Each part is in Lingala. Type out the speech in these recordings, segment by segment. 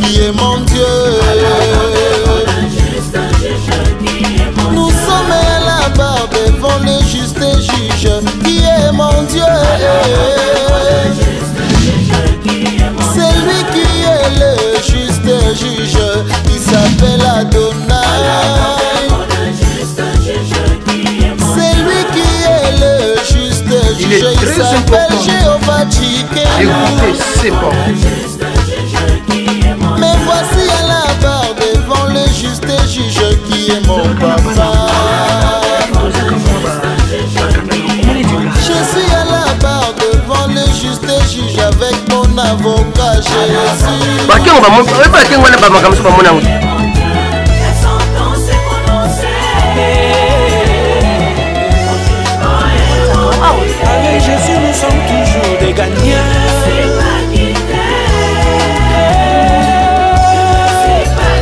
qui est mon Dieu. Nous sommes là-bas devant le juste juge qui est mon Dieu. C'est lui qui est le juste juge, il s'appelle Adonai. C'est lui qui est le juste juge, il s'appelle Jéhovah Tsidkenu. Mais voici à la barre devant le juste juge qui est mon papa. Je suis à la barre devant le juste juge avec mon avocat Jésus. Avec Jésus nous sommes toujours des gagnants.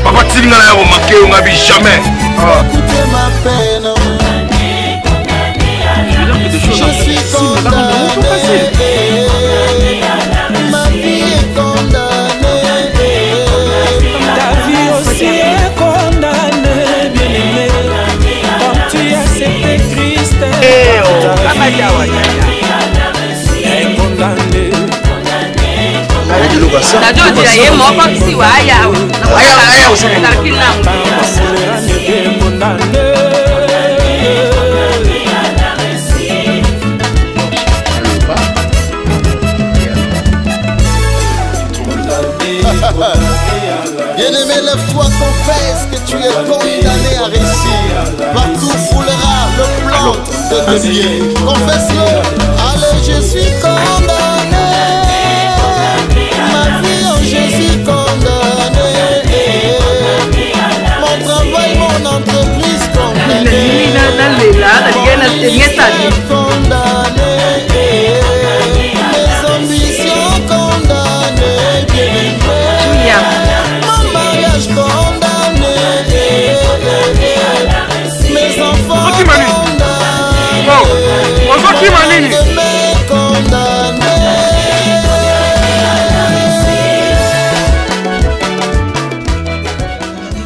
Papa Tinga na yo maké on n'habite jamais. Écoutez ma peine. Je suis condamné. Ma vie est condamnée. Ta vie aussi est condamnée, bien-aimé. Comme tu as accepté Christ, ta vie est condamnée. Bien-aimé, lève-toi, confesse que tu es condamné à réussir. Partout foulera le plan de Dieu. Confesse-le. Allez, je suis condamné. Ma vie en Jésus condamnée. Mon travail, mon entreprise condamnée. Condamné. Mes ambitions condamnées. Mon mariage condamné. Mes enfants condamnés.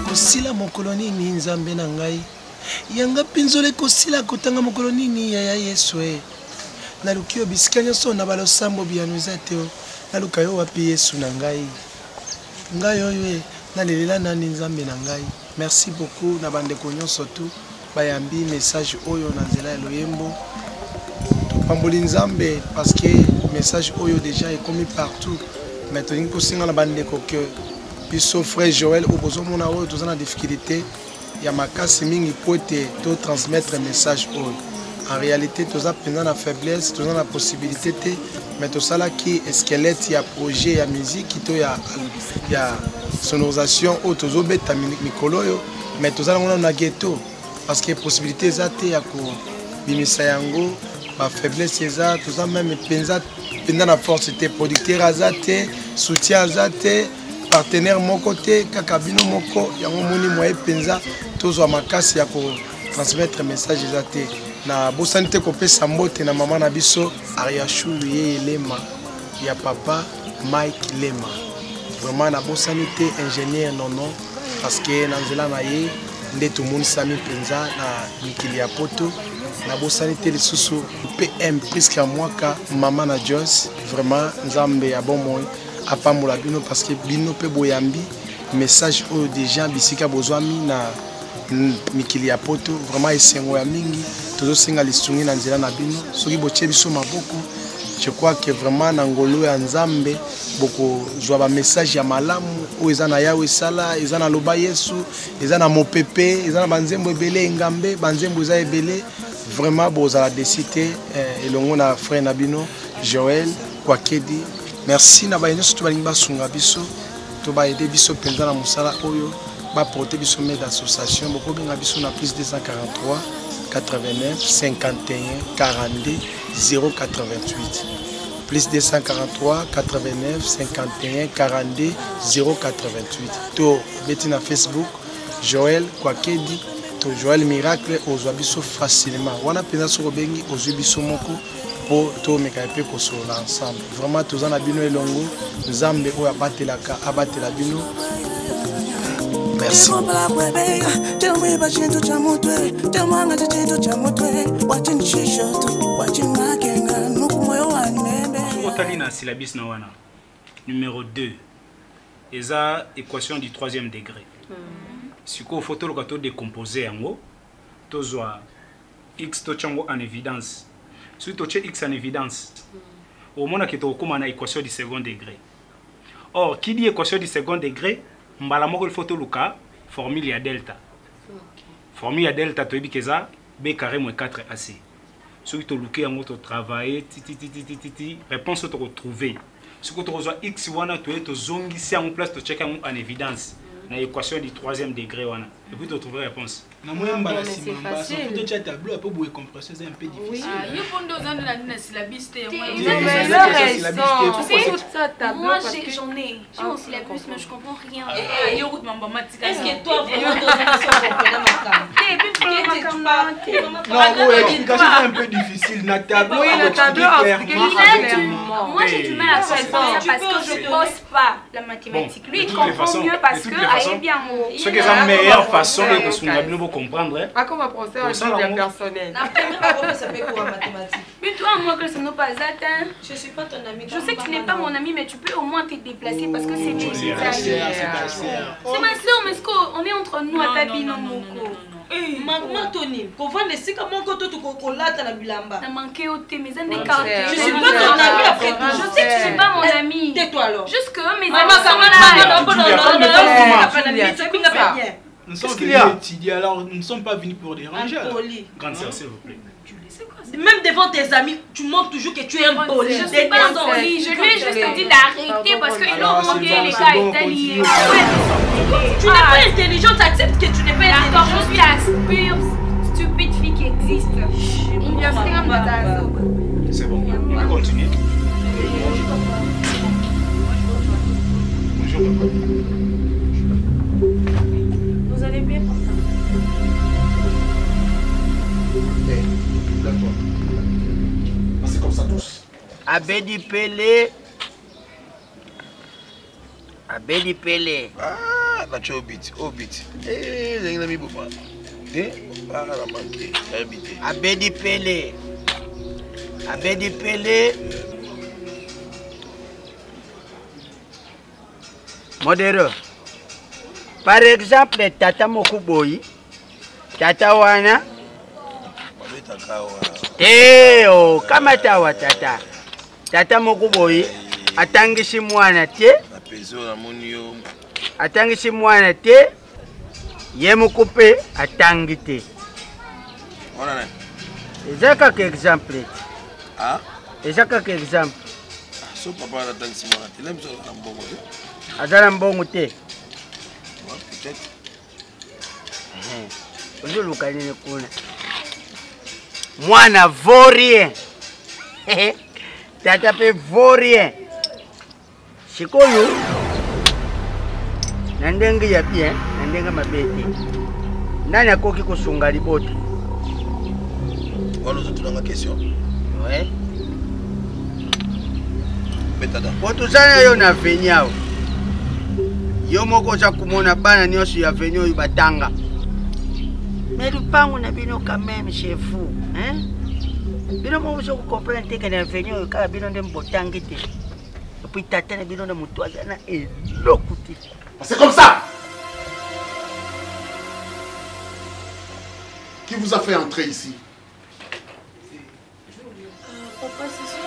Kosila mokolo nini nzambe na ngai yanga pinzole kosila kotanga mokolo nini ya Yesu naluki obisika nyonso na balosambo biano eza te naluka yo wapi Yesu na ngai oyo nalela nani nzambe na ngai. Merci beaucoup na bandeko nyonso tu bayambi message oyo na nzela ya loyembo topamboli nzambe parce que message oyo déjà est commis partout. Maintenant kosinga na bandeko que biso frère Joël obozomona oyo toza na difficulté ya makasi mingi po ete to transmettre message oyo. En réalité toza pendant la faiblesse toza na possibilité te mais tosala ki squelette ya projet ya musique to ya sonorisation oyo tozobeta mikolo oyo mais tozala ngona na ghetto parce que possibilité eza te ya kobimisa yango ba faiblesse eza toza même penza pendant la force te producteur aza te soutien aza te partenaire moko te kaka bino moko yango moni moye penza tozwa makasi ya ko transmettre message eza te na bosani te kopesa mbote na mama na biso Ariachou ye Lema ya papa Mike Lema. Vraiment na bosani te ingénieur nono parce que na nzela na ye nde tumuni sami penza na mikili ya poto na bosani te lisusu PM presque mwaka mama na Jos. Vraiment nzambe ya bon apambola bino parce que bino pe boyambi message oyo déjà bisika bozwami na mikili ya poto vraiment esengo ya mingi tozosenga lisungi na nzela na bino soki botie biso maboko. Je crois que vraiment na ngolo ya nzambe boko zwa ba message ya malamu oyo eza na yawe sala eza na loba Yesu eza na mopepe eza na banzembo ebele engambe banzembo eza ebele vraiment bozala desite elongo na frère na bino Joël Kwakedi. Merci na bayenyo surtout balingi basunga biso to ba aider biso penza na musala oyo ba porter biso med association boko benga biso na plus 243 89 51 42 088 plus 243 89 51 42 088 to beti na Facebook Joël Kwakedi to Joël Miracle ozwa biso facilement wana penza soko bengi ozwi biso moko pour tout mais quand peut solola ensemble. Vraiment tous en abino et longo, Nzambe ou abatelaka abatela bino. Merci. Numéro 2. Eza équation du 3e degré. Si vous photo le décomposé en haut, tozwa x tochango en évidence. Si tu as x en évidence, au moment que tu as une équation du 2e degré. Or, qui dit équation du 2e degré, il faut que formule ya delta. Formule ya delta, tu as dit b carré moins 4ac. Si tu as travaillé, réponse tu retrouver. Si tu as x, tu as zongi en place, tu check en évidence. Dans l'équation du 3e degré, et puis tu trouves la réponse. C'est facile. Tu as un tableau, un peu de compression, c'est un peu difficile. Moi j'en ai mon syllabus, mais je comprends rien. Est-ce que toi vraiment non, l'explication est un peu difficile. Moi j'ai du mal à comprendre parce que je ne bosse pas la mathématique. Lui il comprend mieux parce que bien. Ce qui est la meilleure façon de comprendre. Comment penser à un personnel? Mais toi, moi, que ça ne pas atteint. Je suis pas ton ami. Je sais que tu n'es pas mon ami, mais tu peux au moins te déplacer parce que c'est nécessaire. C'est ma soeur, mais on est entre nous à Tabino Moko. Maman Tony, qu'on voit les sites comme quand tu colades à la bilamba. T'as manqué au thé, mes amis cartes. Je suis pas ton ami après tout. Je sais que tu n'es pas mon ami. Tais-toi alors. Juste que mes amis sont là. Nous sommes venus étudier, alors nous ne sommes pas venus pour déranger. Grande sœur, s'il vous plaît. Même devant tes amis, tu montres toujours que tu es un poli. Je suis pas poli. Je lui ai juste dit d'arrêter parce qu'ils ont manqué les gars italiens. Tu n'es pas intelligente, accepte que tu n'es pas intelligente. D'accord, je suis la pure stupide fille qui existe. Il y a c'est bon, on va continuer. Bonjour. Vous allez bien? C'est comme ça tous. Abedi Pelé. Abedi Pelé. Ah, là tu es au bit. Eh, j'ai un ami pour moi. Eh, ah, la manqué. Abedi Pelé. Abedi Pelé. Modéreux. Par exemple, Tata Mokuboyi. Tata Wana. Oh, kama tawa tata. Tata Mokuboyi atangisi mwana te. Atangisi mwana te. Ye mukupe atangi te. Ezaka ke exemple. Ah? Ezaka ke exemple. So papa atangisi mwana te. Lem so na mbongo te. Azala mbongo te. Peut-être. Ozoluka nini kuna. Mwana vaurien. Tata pe vaurien. Sikoyo. Nandengi ya bien, nandenga mabete. Nani akoki kusunga liboti? Voilà, tu as une question. Ouais. Betada. Boto sana yo na venyao. Yo moko za kumona bana nyoso ya venyo batanga. Mais le pango na bino quand même chez vous, hein? Bino mo so comprendre que na venyo ka bino ndem botangi te. Et puis tata na bino na mutu azana elokuti. C'est comme ça. Qui vous a fait entrer ici?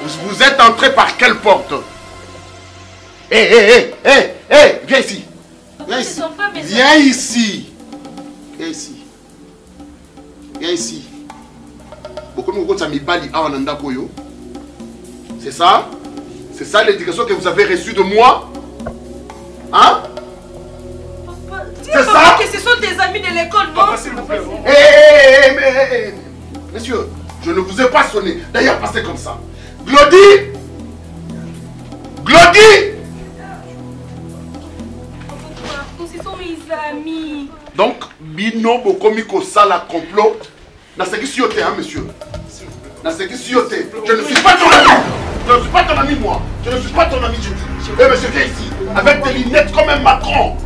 Vous êtes entré par quelle porte? Hé, viens ici. Viens ici. Viens ici. Viens ici. Viens ici. C'est ça? C'est ça l'éducation que vous avez reçue de moi? Hein? C'est ça? Que ce sont tes amis de l'école, non? Hé, monsieur, je ne vous ai pas sonné. D'ailleurs, passez comme ça. Glody! Glody! Ce sont mes amis. Donc, Bino Bokomiko Sala complot. N'a ce qui sur le terrain, monsieur. Je ne suis pas ton ami. Je ne suis pas ton ami, moi. Je ne suis pas ton ami, je dis. Eh, monsieur, viens ici. Avec tes lunettes comme un matron.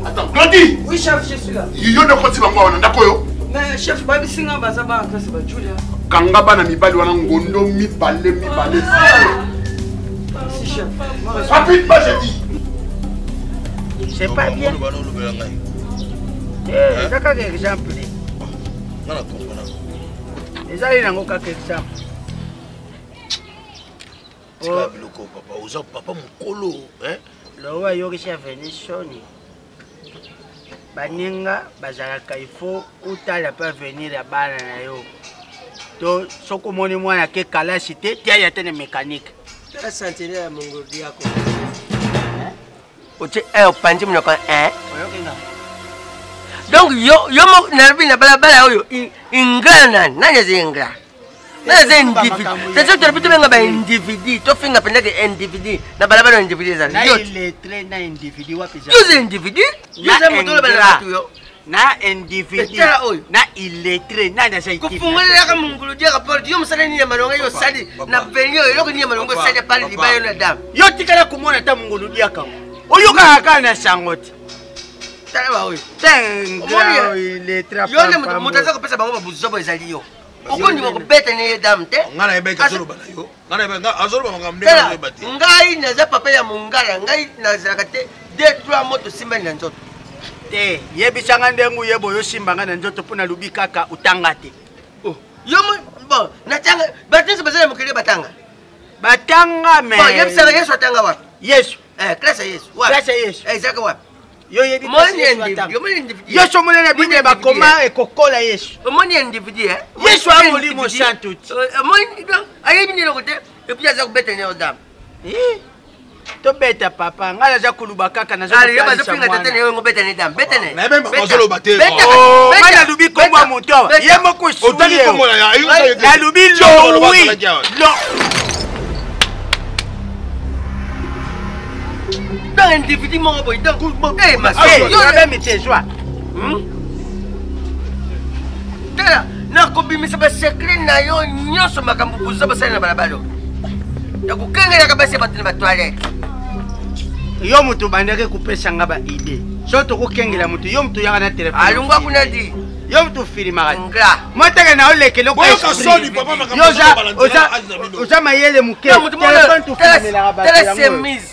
Attends, Claudie. Oui, chef, je suis là. Yo ne crois pas moi, d'accord? Mais chef, pas singa bazaba en classe, c'est Julia. Kanga bana mibali wana ngondo mibale. Si chef. Rapidement, j'ai dit. C'est pas bien. Eh, d'accord, exemple. Non, non, comprends. Les alliés n'ont aucun exemple. C'est pas biloko, papa. Oza papa mon colo, hein? Le roi Yorisha venu sonner. Baninga, bazalaka, il faut utala pas venir à bana na yo. To soko moni mwana ke kala cité, tia ya tene mécanique. La santé à Mongolia. Oche opandi mnoko Oyokenga. Donc yo mo narbi na balabala oyo ingana nanya zinga. Nanya zindividu. Sasa turabito benga ba individu, to finga pendeke individu na balabala individu za. Na illettré na individu wapi za. Yo individu. Yo za moto la balabala yo. Na individu. Na illettré na na sai. Kufungulela ka mungulu dia rapport yo musala ni malonga yo sali na venyo yo ni malonga sali pale libayo na dam. Yo tikala kumona ta mungulu dia ka. Oyo ka na sangoti. Tala oyo. Tenga illettré. Yo le mutaza ko pesa bango babuzobo ezali yo. Okoni mo beta ne dam te. Ngana ebeka zolo bana yo. Ngana ebeka azolo banga mdela ebati. Ngai naza papa ya mungala, ngai nazalaka te 2-3 moto simba na nzoto. Te, yebisanga ndengu yebo yo simbanga na nzoto pona lubi kaka utanga te. Oh, yo bon, natanga batense bazala mukele batanga. Batanga me. Bon, yebisanga Yesu atanga wapi? Yesu. Klasa Yesu. Wapi? Klasa Yesu. Zaka wapi? Yo yebi moni individu. Yesu mona na Bible bakoma ekokola Yesu. Moni individu Yesu amoli mo santo. Moni donc ayebi ni lokote et puis aza kubeta ne odam. To beta papa ngala za kuluba kaka na zo. Ali yaba zo pinga tete ne ngobeta ne dam. Beta ne. Na même pas zolo baté. Beta lubi komwa moto. Yemo ko su. Otali komwa ya. Na lubi lo oui. Lo. Dans individu mon boy donc mas yo na même te joie. Tala na ko bimisa ba secret na yo nyoso makambu buzo ba sana balabalo. Ya kukengela kabisa batini ba toilette. Yo mutu bandeke kupesa ngaba idée. So to kukengela mutu yo mutu yanga na téléphone. Alungwa kuna di. Yo mutu filima nga. Motaka na oleke loko. Yo ka soni papa makambu. Oza mayele muke. Téléphone tu filima la ba.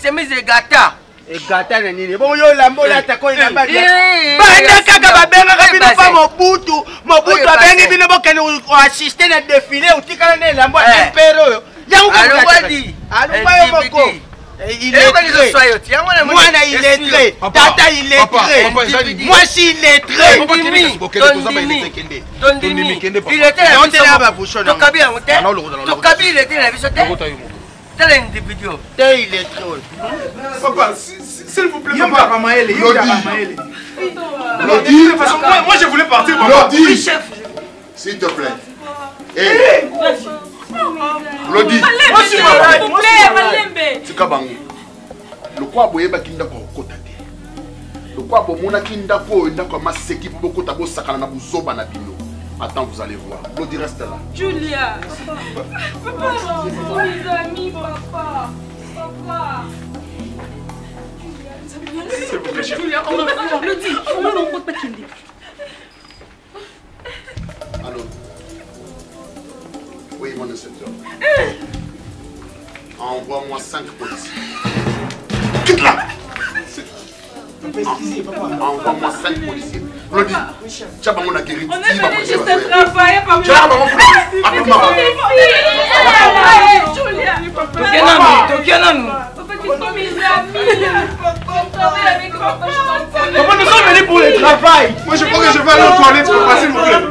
Chemise gata. Egata na nini? Bon yo lambo la tako ina ba. Banda kaka babenga kabino pa Mobutu. Mobutu abengi bino bokene o assister na défilé utikala na lambo impero yo. Yango alubadi. Alubayo moko. Il est lettré. Moi il est lettré. Tata il est lettré. Moi si il est lettré. Il était là. Tokabi il était là. Tel individu. Tel il est trop. Papa, s'il vous plaît, papa. Moi je voulais partir, papa. Oui, chef. S'il te plaît. Lodi. S'il vous plaît, Malembe. C'est kabango. Le quoi boyeba kinda ko kotate. Le quoi bomona kinda ko ndako maseki boko tabo sakana na buzoba na bino. Attends, vous allez voir. Lodi reste là. Julia. Papa, mes amis, papa. Papa. S'il vous plaît, chef. Julia, on va le dire. On ne rencontre pas Kindi. Allô. Oui, mon inspecteur. Envoie-moi 5 policiers. Quitte là. Envoie-moi 5 policiers. Lodi, tu as pas mon aguerri. On a fait juste un travail. Tu as pas mon Julia. Papa, tu sont mes amis. On travaille avec papa. Papa, nous sommes venus pour le travail. Moi, je crois que je vais aller aux toilettes pour passer mon club.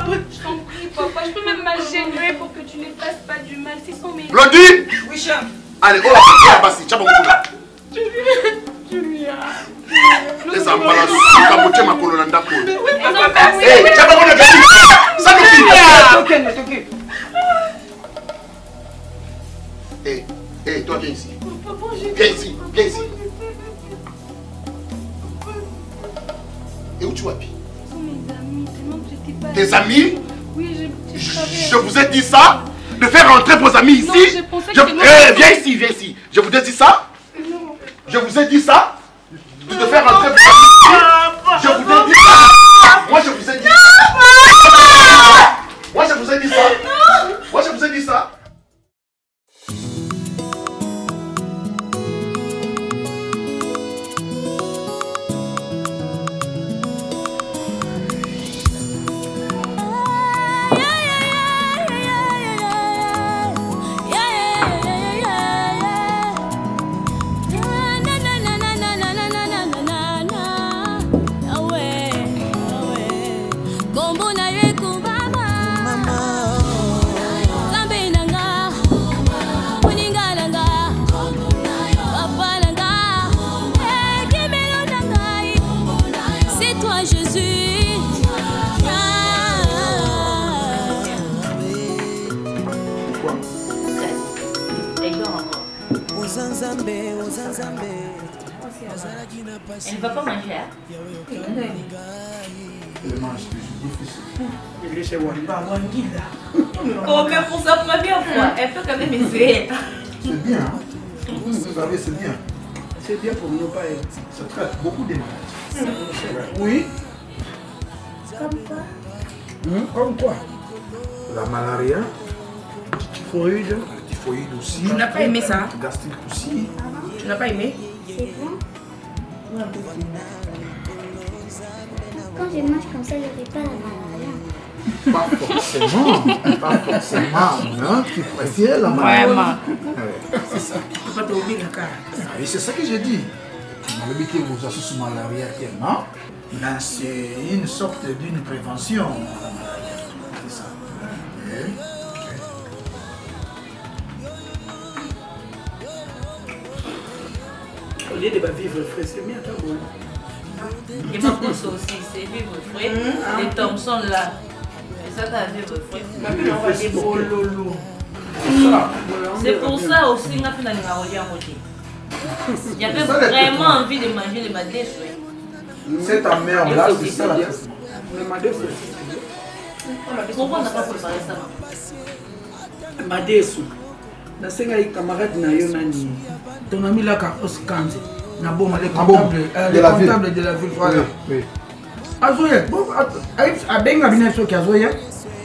Je t'en prie, papa. Je peux même m'agérer pour que tu ne fasses pas du mal. Ce sont mes... Lodi. Oui, chef. Allez, oh là, Bassi, tu as pas mon club. Julia. Les emballes, suka moche makolo na ndako. Hey, tu as pas mon club. Ça nous fait. Toi, viens ici. Viens ici, viens ici. Et où tu habites? Ce sont mes amis, tellement que j'étais pas... Tes amis? Oui, Je vous ai dit ça? De faire rentrer vos amis ici? Non, je pensais que viens ici, viens ici. Je vous ai dit ça? Je vous ai dit ça? De faire rentrer vos amis ici? Je vous ai dit ça? Moi, je vous ai dit ça. Moi, je vous ai dit ça. Moi, je vous ai dit ça. Elle ne va pas manger, hein? Elle mange difficile. Oh, mais pour sa première fois, elle peut quand même essayer. C'est bien. Vous savez, c'est bien. C'est bien pour nous, pas elle. Ça traite beaucoup de maladies. Oui. Comme quoi? Comme quoi? La malaria. Typhoïde. Le typhoïde aussi. Tu n'as pas aimé ça? Gastrique aussi. Tu n'as pas aimé? C'est bon. Quand je mange comme ça, je n'aurai pas la malaria. Pas forcément, hein? Tu préfères la malaria? Vraiment. C'est ça. Tu peux pas t'oublier la carte. Oui, c'est ça que j'ai dit. Tu m'avais dit que vous avez sous malaria tellement. Mais c'est une sorte d'une prévention. C'est ça. Au lieu de vivre frais, c'est bien, t'as bon. Et ma pousse aussi, c'est vivre frais. Les Thompson là. Et ça, t'as vivre frais. C'est pour ça aussi qu'on a fait la Nigarolia. J'avais vraiment envie de manger les madés. C'est ta mère là, c'est ça la question. Pourquoi on n'a pas préparé ça? Madesu. Nasenga les camarades na yo nani. Ton ami là Carlos Kanze. Na boma les comptables de la ville. Voilà. Oui. Azoya. Bon, abenga binaso ki azoya.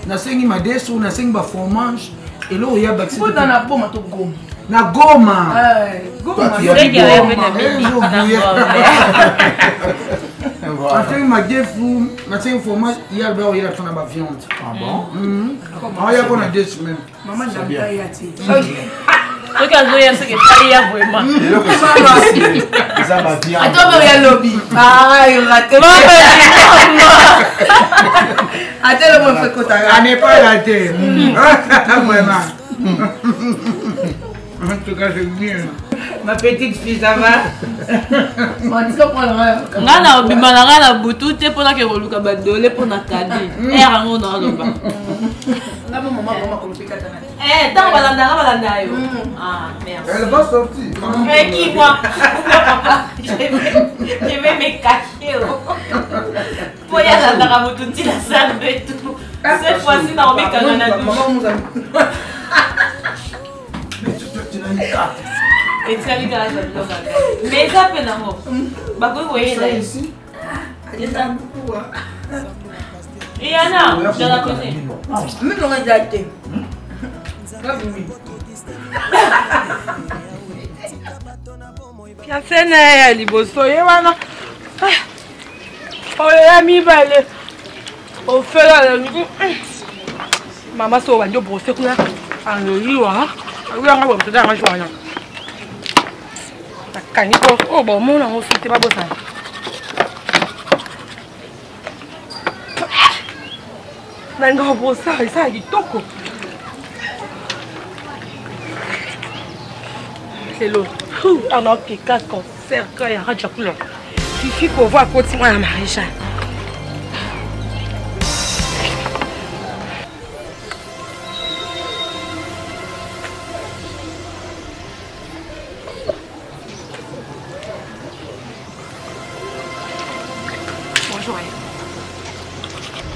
Nasengi madesu, nasengi ba fromage. Et là il y a baxi. Pourquoi na boma to goma? Na goma. Goma. C'est qu'il y avait une Nasengi madesu, nasengi fromage, il y a beurre, il y a ton ba viande. Ah bon? Ah, il y a qu'on a des même. Maman c'est bien. Ce qu'il y a, c'est que ça y a vraiment. Attends, mais il y a lobby. Ah, il y aura tellement. Attends, le monde fait quoi? On n'est pas raté. Vraiment. En tout cas, c'est bien. Ma petite fille, ça va? On dit qu'on prendra. Ngana obimana ngana butu te pona ke koluka badole pona kadi. Rango na loba. Ngabo maman comment kolupika tana. Tant balanda yo. Ah merde. Elle va sortir. Mais qui moi? Je vais me cacher. Pour y aller dans la butu ti la salle et tout. Cette fois-ci na obika ngana. Maman nous a. Mais ça peut n'avoir. Bah vous voyez là ici. Il y en a dans la cuisine. Mais comment il a été? Piacene ya liboso ye wana. Oya mibale. Ofela le ngu. Mama so wanjo brosser kuna. Anoliwa. Oya ngabo mtenda ngashwana. Kaniko, oh bon, mon on fait pas beau ça. Nanga beau ça, ça dit toko. C'est l'eau. On a qui casse concert quand il y a radio couleur. Il suffit qu'on voit côté moi la maréchal.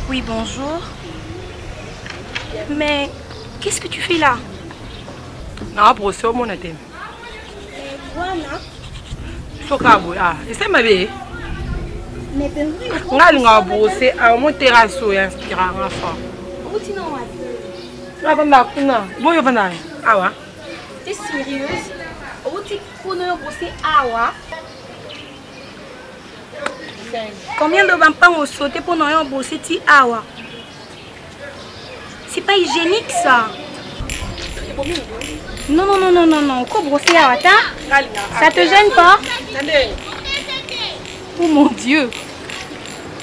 Oui, bonjour. Mais qu'est-ce que tu fais là? Non, pour ça, mon athème. Voilà. Sokabo, ah, et c'est ma vie. Mais ben oui. Nga brosser à mon terrasse et inspirer un enfant. Où tu n'en as? Ah, ben là, bon, il va là. Ah ouais. T'es sérieuse? Où tu connais brosser ah ouais? Combien de vampins ont sauté pour nous brosser ti ah ouais? C'est pas hygiénique ça. Non, non, non, non, non, non. Quoi brosser à Wata? Ça te gêne pas? Oh mon Dieu.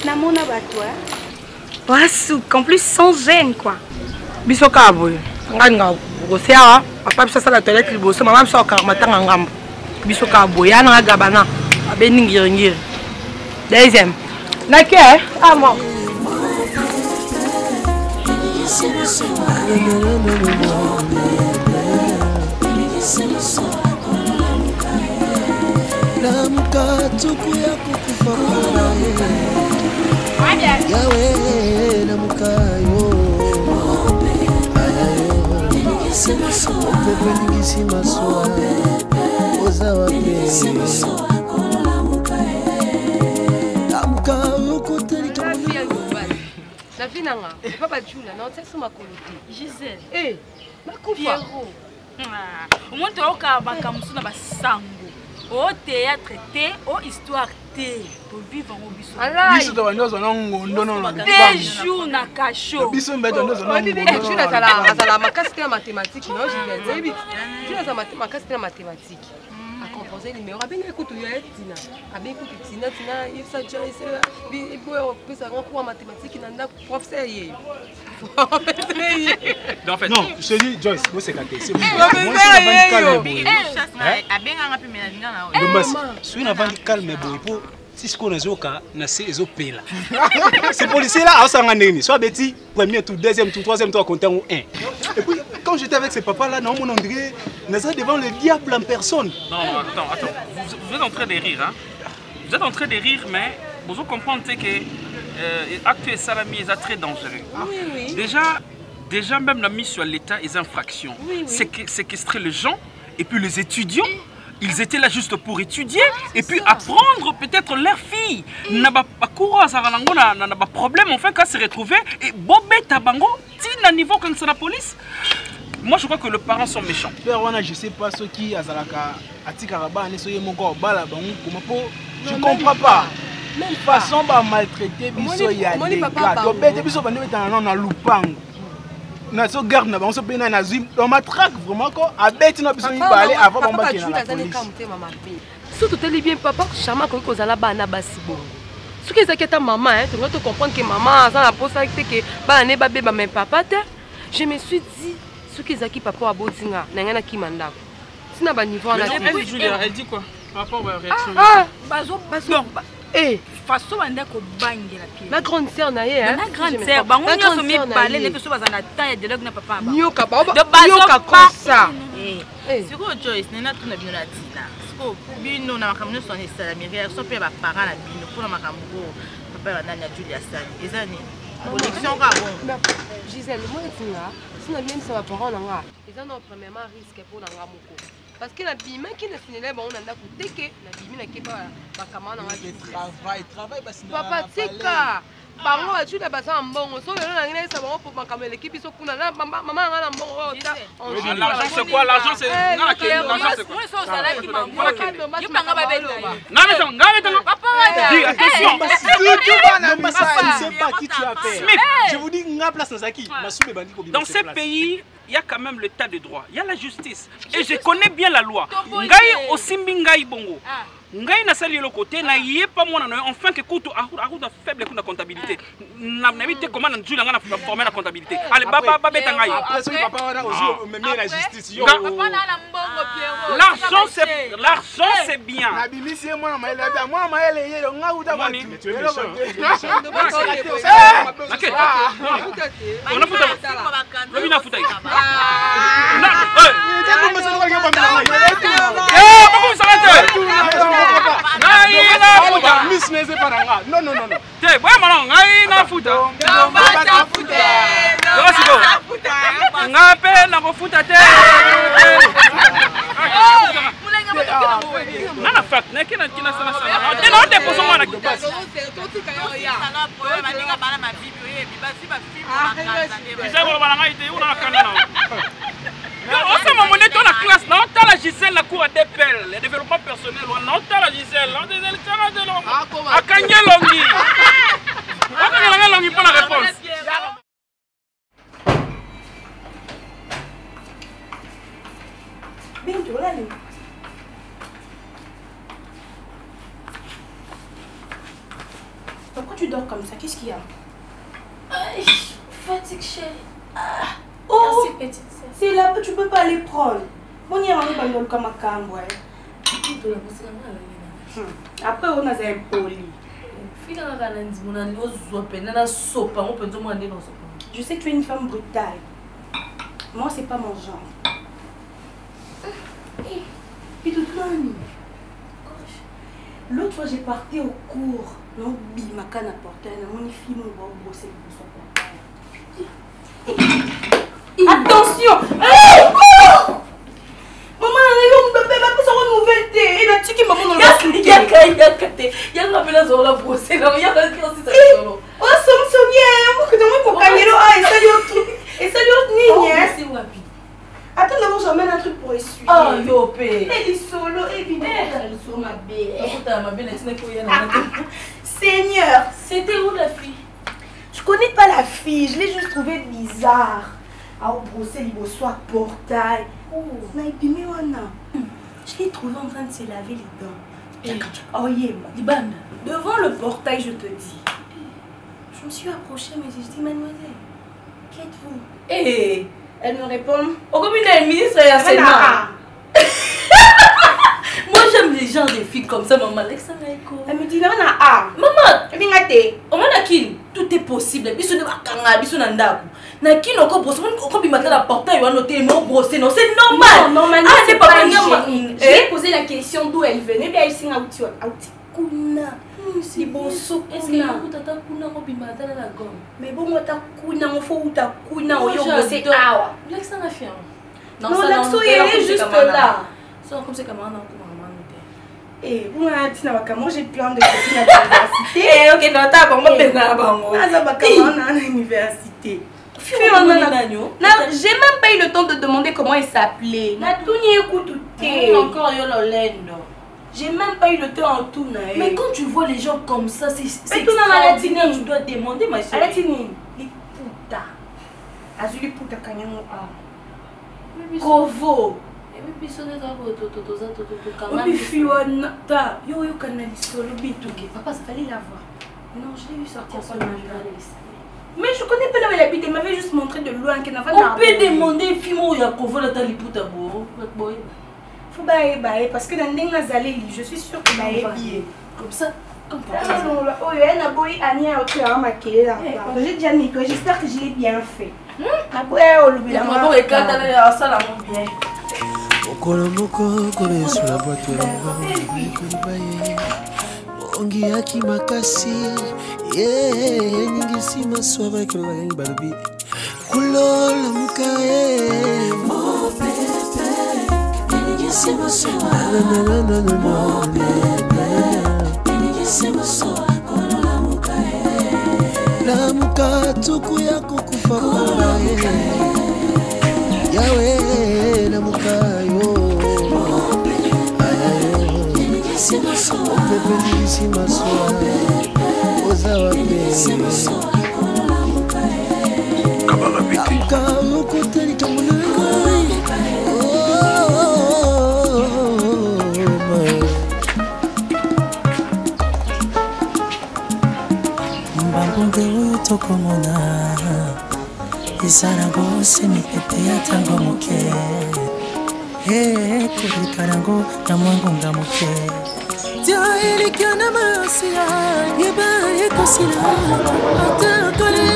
Namona bato, hein? Wassouk, en plus sans gêne, quoi. Bisoka boy. Nga brosser à papa ça la toilette liboso maman ça karmata ngam. Bisoka boy ana gabana. Abe ningir. Deuxième. Nake, ah moi. Namuka tuku ya kukufa yawe namuka yo pepe ningisi maswa oza wape namuka yokotelika La vie nanga, papa Jula, non c'est ma colonie. Gisèle. Eh, ma Pierrot. Au moins tu as bakamsu na basango. Au théâtre té, au histoire té. Pour vivre en biso. Biso to bandozo na ngondo na des jours na cacho. Biso mbeto ndozo na ngondo. Jula azala makasi na mathématiques, non Gisèle. Jula azala makasi na mathématiques. A composer numéro bien écoute yo tina. A bien écoute tina il ça Joyce il peut plus en cours en mathématiques na professeur yé. En fait non, je te dis Joyce, vous c'est caté. C'est bon. calme boy si ce qu'on a zoka na c'est ezopela. Ces policiers là asanga nini soit beti premier tour deuxième tour troisième tour compter ou 1. Et puis quand j'étais avec ces papas là non mon André n'est devant le diable en personne. Non attends vous êtes en train de rire hein. Vous êtes en train de rire mais vous comprenez que acte salami est très dangereux. Oui. Déjà même la mise sur l'état est infraction. Oui. Séquestrer les gens et puis les étudiants. Ils étaient là juste pour étudier et puis apprendre peut-être leur fille. N'a pas problème enfin quand se retrouver et bobé tabango tina niveau quand c'est la police. Moi je crois que les parents sont méchants. Je sais pas ce qui azalaka atikaraba ne soye moko bala bango comment je comprends pas. Même façon ba maltraiter biso ya les gars. To bête biso bande betana na lupango. Na so garde na bango so pena na zim. On matraque vraiment ko abeti na biso ibale avant bomba ki na police. Surtout tellement bien papa chama ko kozala bana basi bon. Ce qui est maman hein, tu dois te comprendre que maman ça la pose que ba ne ba beba mais papa te. Je me suis dit ce qui est papa a botinga na ngana ki mandako. Sina ba niveau na. Elle dit quoi par rapport à la réaction? Bazo. Eh, façon bande ko bangela pied. Ma grande sœur na ye hein. Ma grande sœur, bango nyoso mi parler les personnes bazana temps ya dialogue na papa ba. Nyoka ba. Nyoka comme ça. Siko Joyce nena tuna bino na tina. Siko bino na makamno so ne sala mi réaction pe ba parents na bino pour na makambo papa na Julia Sani. Ezani. Connexion ka bon. Gisèle, moi tinga, si na bien ça va parents na nga. Ezana premièrement risque pour na nga moko. Parce que la bima qui ne finit bon on a coûté que la bima qui pas comment on a travail parce que papa tika bango tu da basa mbongo so le na ngina ça bon pour makamela l'équipe so kuna na maman ngana mbongo l'argent c'est quoi? L'argent c'est l'argent c'est quoi? Moi ça là qui m'envoie yo banga ba belo ngame papa dis attention je sais pas qui tu as fait. Je vous dis nga place Nazaki masube bandi ko. Dans ces pays il y a quand même l'état de droit, il y a la justice. Et je connais bien la loi. Ngai osimbi ngai bongo. Ngai na sali le côté na yé pas moi na enfin que kutu ahuda faible kuna comptabilité. Na vite comment na njula ngana former la comptabilité. Allez baba beta ngai. Après ce papa wana aussi même la justice yo. L'argent c'est bien. Na bimisi moi na maele bia moi maele ye nga uta ba. Tu es méchant. On a foutu. Robina foutu. Non. T'es vraiment ngai na futa. Ngape na kofuta te. Nana fak, ne kina kina sana sana. Te na déposer moi na kibasi. Gisèle ko bana ngai te una kana na. On se mamoné dans la classe, non t'as la Gisèle la cour d'appel, le développement personnel, non t'as la Gisèle, non des élections de l'homme. A Kanye Longi. On Kanye Longi pour la réponse. Bintou, là, pourquoi tu dors comme ça? Qu'est-ce qu'il y a? Fatigue, chérie. Oh, merci, petite sœur. C'est là que tu peux pas les prendre. On y a un peu comme un cambo. Après, on a un poli. Je sais que tu es une femme brutale. Moi, c'est pas mon genre. Et tout le monde. L'autre fois, j'ai parti au cours. Non, ma canne à porter. Mon fille m'a brossé pour son portail. Attention! Maman, on a une nouvelle thé. Et la tique, maman, on l'a expliqué. Il y a la belle zone à brosser. Il y a la solo. Oh, ça me souvient. Que tu m'as pas gagné. Ah, et ça lui autre nigne. Attends, d'abord, j'emmène un truc pour essuyer. Oh, yo, pé. Elle est solo, évidemment. Elle est sur ma belle. Seigneur. C'était où la fille? Je connais pas la fille, je l'ai juste trouvée bizarre. Ah, brosser, il soit portail. Oh, je l'ai trouvée en train de se laver les dents. Oh, yeah, devant le portail, je te dis. Je me suis approchée, mais j'ai dit, mademoiselle, qui êtes-vous? Eh, elle me répond, oh, comme une ministre, il y a moi j'aime les gens des filles comme ça, maman. Elle me dit, non, maman, tout est possible. C'est normal. Non, c'est pas j'ai posé la question d'où elle venait. Bien, elle s'est c'est bon, est-ce que mais bon, moi, t'as kuna, il faut ou t'as kuna, ou yo, c'est awa. Non, l'accent, elle est juste là. Comme c'est comme un eh, vous m'avez dit que moi j'ai plein de copines à l'université. Eh, ok, non, t'as pas moi à l'université. J'ai même pas eu le temps de demander comment elle s'appelait. J'ai même pas eu le temps en tout. Mais quand tu vois les gens comme ça, c'est extraordinaire. Tu dois demander, ma chérie. Alatini, les puta. Azuli puta kanyango a. Kovo. Papa, ça fallait la voir. Non, je l'ai vu sortir sur le mais je connais pas là où elle habite. Elle m'avait juste montré de loin qu'elle n'avait pas. On peut demander Fimo ya Kovo la taliputa bo. Faut bailler parce que dans les Nazali, je suis sûre que bailler comme ça. Oh, elle a beau Ania au maquillé là. J'ai déjà nettoyé. J'espère que je l'ai bien fait. La boue au lobby la maman est quand elle a ça la bien. Okolomoko kole sur la boîte ongi yaki makasi nyingi maswa kilo yangi balubi kulola mukae mo pepe nyingi maswa mo pepe nyingi maswa kulola mukae la muka tuku yako kufa yawe na mukayo pepe nisi maswa oza wape kabala piti mukayo kotelika munai mbambonge oyo tokomona izarago semipete ya tango moke kulikarango na mwangonga moke tia elikana masia yeba ekosila atakole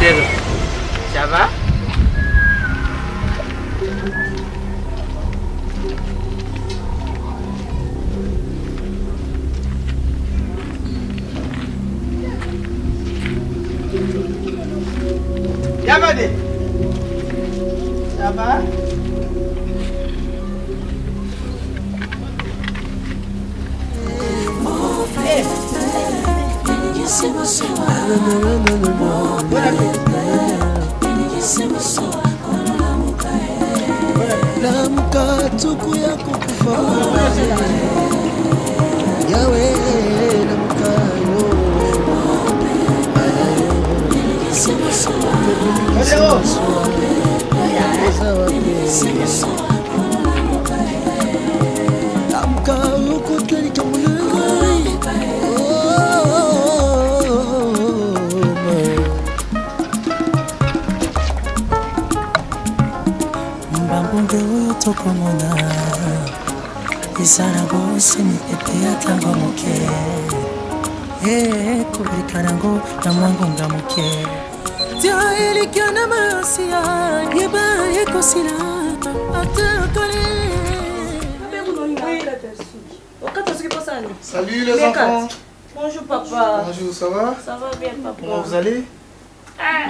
modèle. Ça va? Yamade. Ça va? Lamuka tuku ya kukufa yawe lamuka lamuka ukutelika mbambonge oyo tokomona ezala bosemi ete atango moke koleka nango na mwangonga moke tia elikya na masiya yeba ekosila atakale. Salut les enfants. Bonjour papa. Bonjour, ça va? Ça va bien papa. Comment vous allez?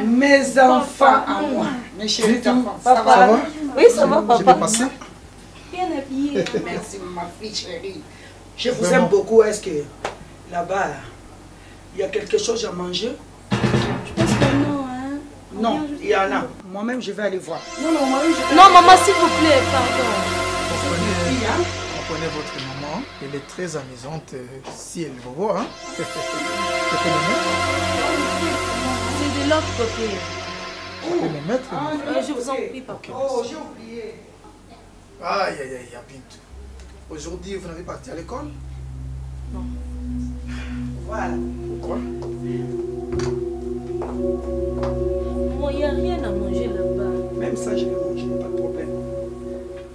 Mes enfants à moi, mes chéris enfants. Ça va? Oui, ça va papa. Je vais passer. Bien habillé. Merci ma fille chérie. Je vous aime beaucoup. Est-ce que là-bas, il y a quelque chose à manger? Je pense que non, hein. Non, il y en a. Moi-même, je vais aller voir. Non, non, maman, s'il vous plaît, pardon. Comprenez votre maman, elle est très amusante si elle vous voit. Hein? C'est de l'autre côté. Me mettre, je vous en prie, papa. Okay, oh, j'ai oublié. Aïe, aïe, aïe, Bintou. Aujourd'hui, vous n'avez pas parti à l'école? Non. Voilà. Pourquoi? Moi, il n'y a rien à manger là-bas. Même ça, je vais manger, pas de problème.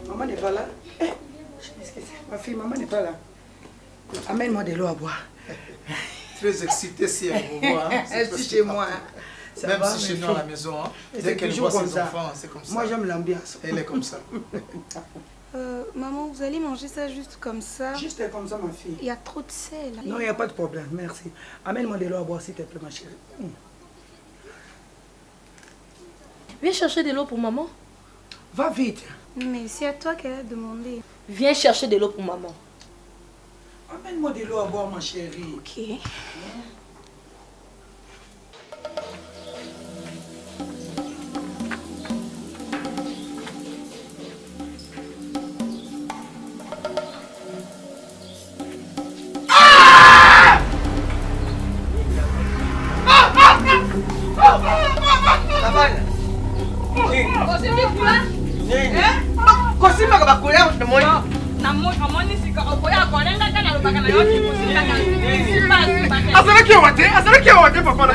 Maman n'est pas là. Ma fille, maman n'est pas là. Amène-moi de l'eau à boire. Très excitée si elle vous voit. Hein? C'est chez moi. Ça même va, si chez nous à la maison, hein? Dès qu'elle voit ses enfants, c'est comme ça. Moi, j'aime l'ambiance. Elle est comme ça. Maman, vous allez manger ça juste comme ça? Juste comme ça, ma fille. Il y a trop de sel. Non, il n'y a pas de problème, merci. Amène-moi de l'eau à boire, s'il te plaît, ma chérie. Viens chercher de l'eau pour maman. Va vite. Mais c'est à toi qu'elle a demandé. Viens chercher de l'eau pour maman. Amène-moi de l'eau à boire, ma chérie. Ok. kosimaka bakoya namoni azalaki awa te papa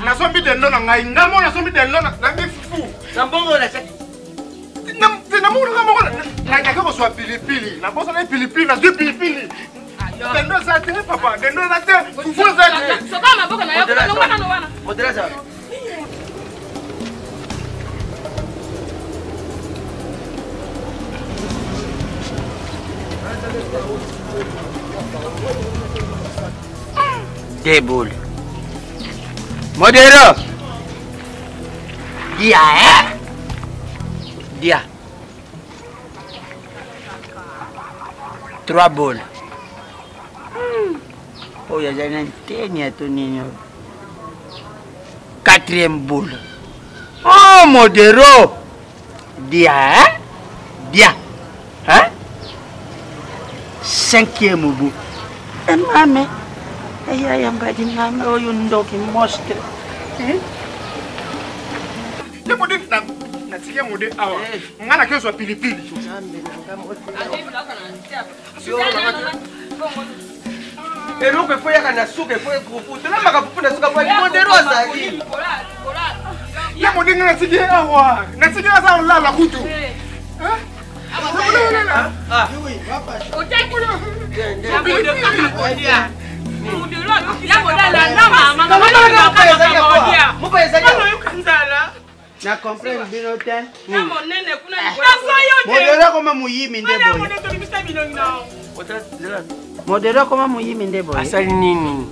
nasombi dendo na ngai ngamo nasombi dendo nangi fufu namonaka moko nakaki kozwa pilipili nabosana pilipili nazwi pilipili dendo eza te papa dendo eza te fufu eza te Deboule. Modéro. Dia, hein? Dia. 3 boules. Oh, il y a un ténia, ton niño. 4e boule. Oh, modéro. Dia, hein? Dia. Hein? 5e boule. Et maman. Aya yambadi ngame oyo ndoki mostre. Yemode natike mode awa. Ngana kezwa pilipili. eloko efo yaka na suka efo ekufu tolamaka pupu na suka bwani modero azali yemode nga natike awa natike aza olala kutu Na comprendre bino te. Modera koma muyimi ndebo. Modera koma muyimi ndebo. Asali nini?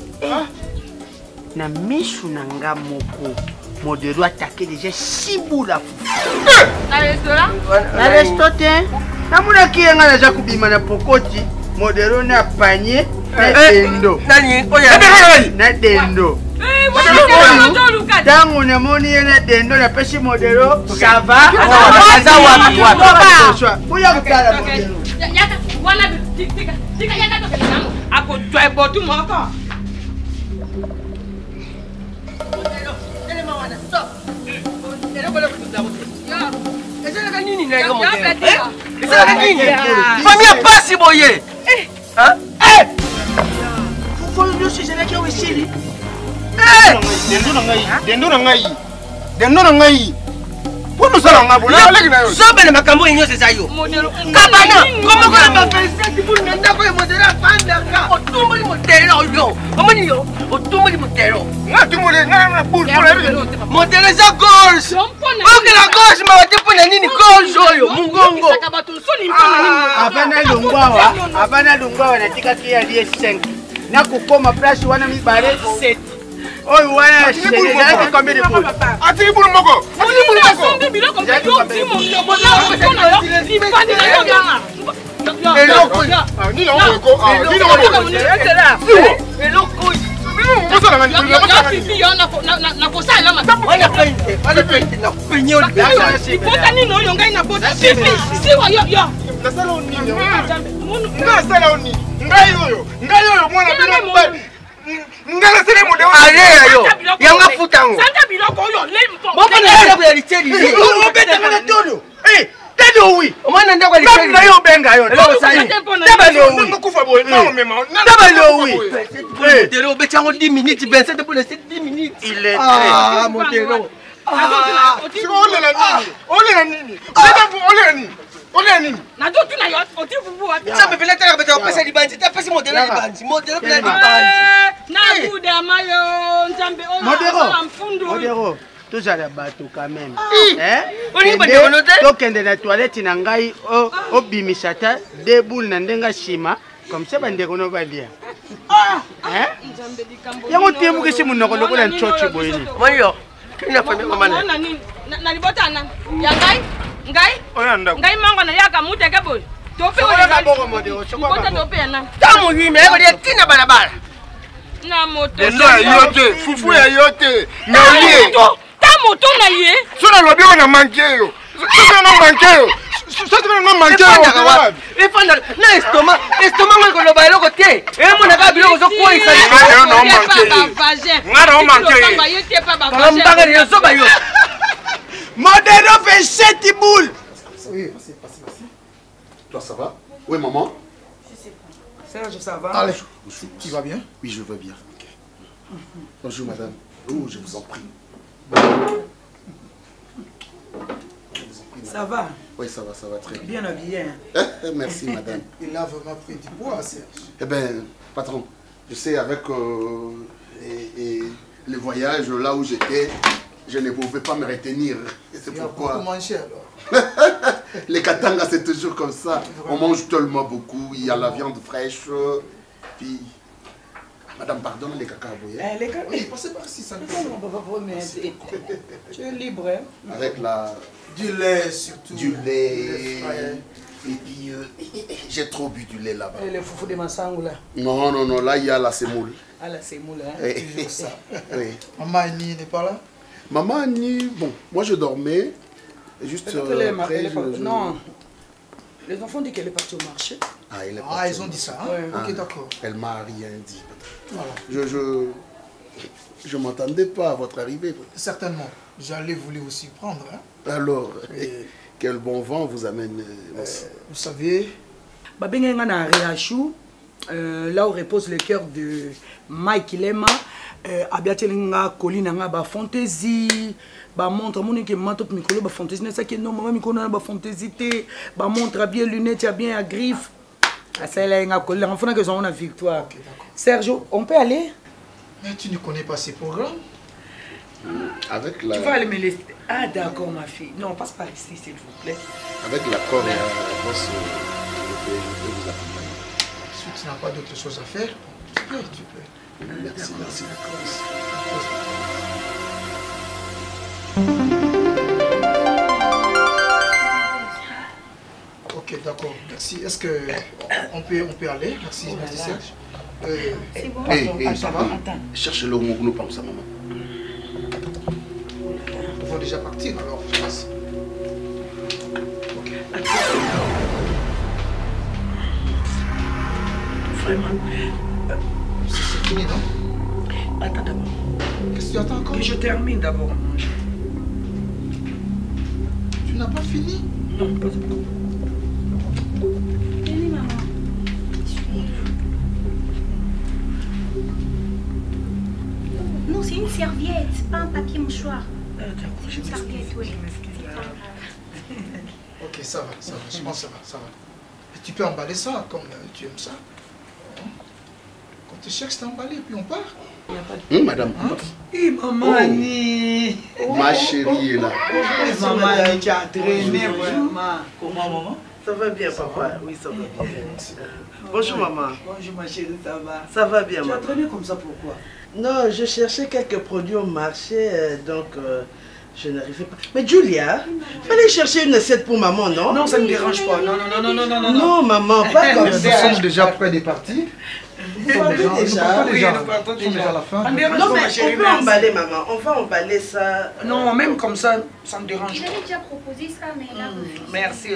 Na mishu na nga moko. Modero attaqué déjà 6 boules à fou. Na restaurant? Na restaurant. Namuna kienga na jakubima na pokoti. Modero na panier na dendo. Nani? Oya. Na dendo. Tango na moni na dendo na pesi modero. Ça va? Aza wapi wapi? Oya kutala modero. Yaka wana tika yaka to kana. Ako twa botu moko. Famille pasi boye. Dendo na ngai. Pono sala ngabo na leki na yo. Sobe na makambo yenyo sesa yo. Kabana, komo ko na president bu nenda ko modera panda ka. Otumbo ni modera yo. Omani yo, otumbo ni modera. Ngati mole ngana bul bul. Modera za gauche. Oke la gauche ma watipo na nini gauche oyo mungongo. Abana lungwa na tika kia die 5. Na kukoma place wana mibare 7. Oh ouais, c'est déjà combien de boules? Ati boules moko. Ati boules moko. Ngala sele mo de ale yo yanga futango santa biloko yo lempo boko na ya literi o beta mo todo tedo wi o mwana ndako literi na yo benga yo lelo sai tabalo wi ngokufa boy na mema tabalo wi dero obechango 10 minutes 27 pour laisser 10 minutes il est ah mon dero ole nini ole nini ole nini na do tu na yo oti fufu wa ça me fait la terre beta pesa libanzi ta pesa modelo libanzi modelo pesa libanzi na kuda mayo nzambe o modero tozala bato quand même tokende na toilette na ngai obimisa ta 2 boules na ndenga nsima comme ça bandeko no balia yango temukisi munoko lokola nchochi boyini moyo kina famille mama na libotana ya ngai mango na yaka muteke boy tope wala boko modero chokwa tope na tamu yime ko tina balabala na moto dendo yote fufu ya yote na lié ta moto na ye sona lobi na manke yo sona na manke yo sona na manke yo ifanda na estoma ngo lo bailo ko te mona ka bilo zo ko isa ngara o manke kala mbanga ni zo bayo modero fait 7 boules. Oui, passez. Toi, ça va? Oui, maman? Serge, ça va? Allez, tu vas bien? Oui, je vais bien. Okay. Bonjour, madame. Oh, je vous en prie. Ça va? Oui, ça va très bien. Bien habillé. Merci, madame. Il a vraiment pris du poids, Serge. Eh bien, patron, je sais, avec les voyages là où j'étais, je ne pouvais pas me retenir. C'est pourquoi... beaucoup mangé alors. Les Katanga, c'est toujours comme ça. On mange tellement beaucoup. Il y a la viande fraîche. Puis... Madame, pardonne les cacahuètes. Les cacahuètes. Oui, passez par ici, ça ne peut pas. Tu es libre, hein? Avec la... Du lait surtout. Du lait. Et puis, j'ai trop bu du lait là-bas. Et les foufous de Massango là? Non, là il y a la semoule. Ah, la semoule, hein? Toujours ça. Oui. Maman Annie n'est pas là? Maman Annie, bon, moi je dormais. Et juste après, non. Les enfants disent qu'elle est partie au marché. Ah, elle est partie. Ils ont dit ça, hein? Ouais. Ok, d'accord. Elle m'a rien dit. Voilà. Je m'attendais pas à votre arrivée. Certainement. J'allais vous aussi prendre. Hein? Alors, quel bon vent vous amène vous savez... Babenganga na Réachou, là où repose le cœur de Mike Lema, abiatelinga colline nga ba fantaisie ba montre moni ke mato mikolo ba fantaisie ça que non maman mikolo na ba fantaisie té ba montre bien lunettes bien à griffe ça là nga colline on faut que on a victoire. Sergio, on peut aller? Mais tu ne connais pas ces programmes? Avec la... Tu vas aller me laisser. Ah d'accord ma fille. Non, passe par ici s'il vous plaît. Avec l'accord, je peux vous accompagner. Si tu n'as pas d'autre chose à faire, tu peux. Merci, merci. Ok, d'accord. Merci. Est-ce que on peut aller? Merci, merci Serge. C'est bon. Hey, ça va? Cherche le mot pour ça, maman. Nous pouvons déjà partir alors, je pense. Ok. Vraiment. C'est fini, non? Attends d'abord. Qu'est-ce que tu attends encore? Que je termine d'abord à manger. Tu n'as pas fini? Non, pas encore. Venez, maman. Non, c'est une serviette, pas un papier mouchoir. C'est une serviette, oui. Ok, ça va, je pense que ça va. Et tu peux emballer ça comme tu aimes ça. Quand tu cherches, tu emballes et puis on part. Madame. Et maman, Annie. Ma chérie est là. Maman, Annie, tu as traîné vraiment. Comment, maman? Ça va bien, papa? Oui, ça va bien. Bonjour, maman. Bonjour, ma chérie, ça va? Ça va bien, maman. Tu as traîné comme ça, pourquoi? Non, je cherchais quelques produits au marché, donc je n'arrivais pas. Mais Julia, fallait chercher une assiette pour maman, non? Non, ça ne me dérange pas. Non. Non, maman, pas comme ça. Nous sommes déjà près des parties. Nous sommes déjà à la fin. Non, mais on peut emballer, maman. On va emballer ça. Non, même comme ça, ça me dérange pas. J'avais déjà proposé ça, mais là... Merci.